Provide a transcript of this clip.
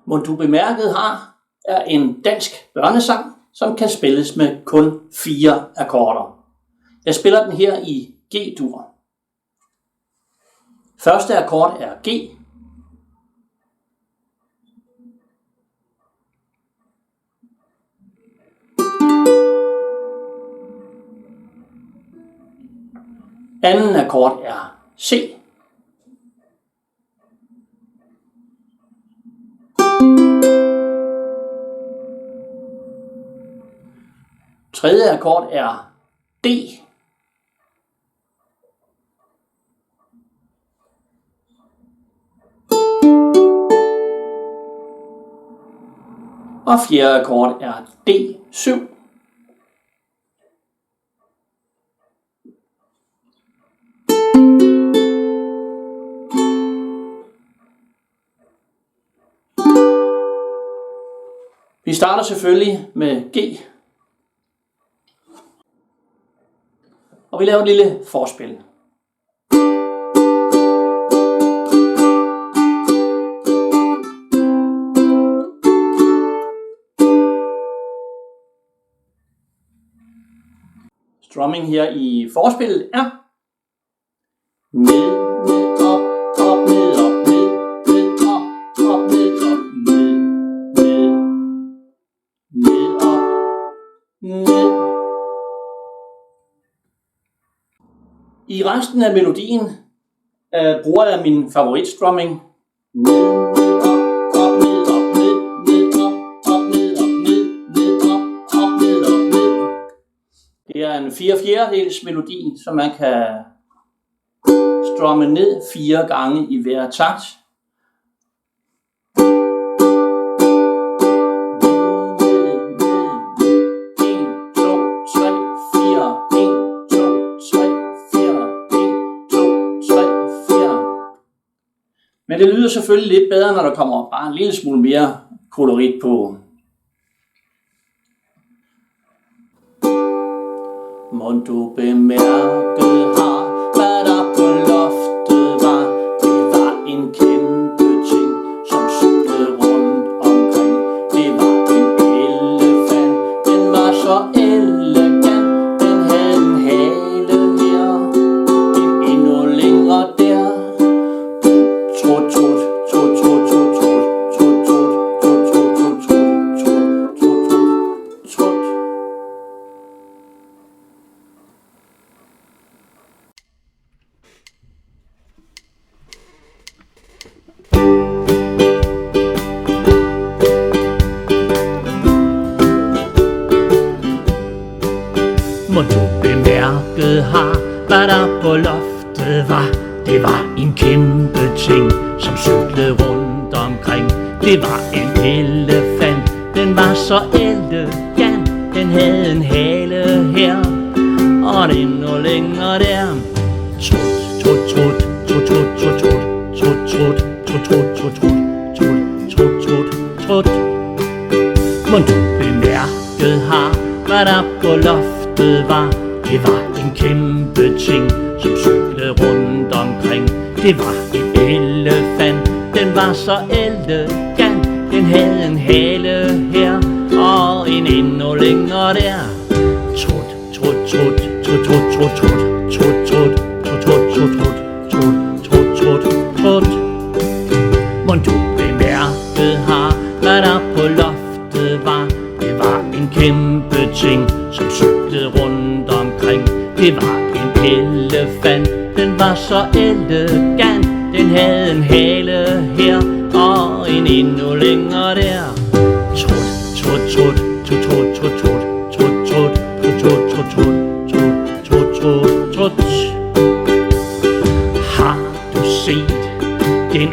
Mon du bemærket har er en dansk børnesang, som kan spilles med kun 4 akkorder. Jeg spiller den her i G-dur. Første akkord er G. Anden akkord er C. Tredje akkord er D. Og fjerde akkord er D7. Vi starter selvfølgelig med G. Og vi laver et lille forspil. Strumming her i forspillet er ned, ned, op, op, ned, op, ned, ned, op, op, ned, op, ned, ned, ned, op, ned. I resten af melodien bruger jeg min favoritstrumming. Ned, ned, op, op, ned, op, ned, ned, op, op, ned, op, ned, ned, op, op, ned, op, ned. Det er en 4/4 melodi, som man kan strumme ned 4 gange i hver takt. Men det lyder selvfølgelig lidt bedre, når der kommer bare en lille smule mere kolorit på. Mon du bemærket har, hvad der på loftet var. Det var en kæmpe ting, som cyklede rundt omkring. Det var en elefant, den var så elegant. Den havde en hale her, en endnu længere der. Trut, trut, trut, trut, trut, trut, trut, trut, trut, trut, trut, trut, trut, trut, trut. Mon du bemærket har, hvad der på loftet var. Det var en kæmpe ting, som cyklede rundt omkring. Det var en elefant, den var så elegant. Den havde en hale her, og den endnu længere der. Trut, trut, trut, trut, trut, trut, trut, trut, trut, trut, trut, trut, trut, trut, trut, trut. Mon du bemærket har, hvad der på loftet var. Det var en kæmpe ting, som cyklede rundt omkring. Det var en elefant, den var så elegant. Den havde en hale her, og en endnu længere der. Trut, trut, trut, trut, trut, trut, trut, trut, trut, trut, trut, trut, trut, trut, trut, trut. Mon du bemærket har, hvad der på loftet var. Det var en kæmpe ting, som cyklede rundt omkring. Det var en elefant, den var så elegant. Den havde en hale her, og en endnu længere der. Trut, trut, trut, trut, trut, trut, trut, trut, trut, trut, trut, trut, trut, trut, trut, trut. Har du set den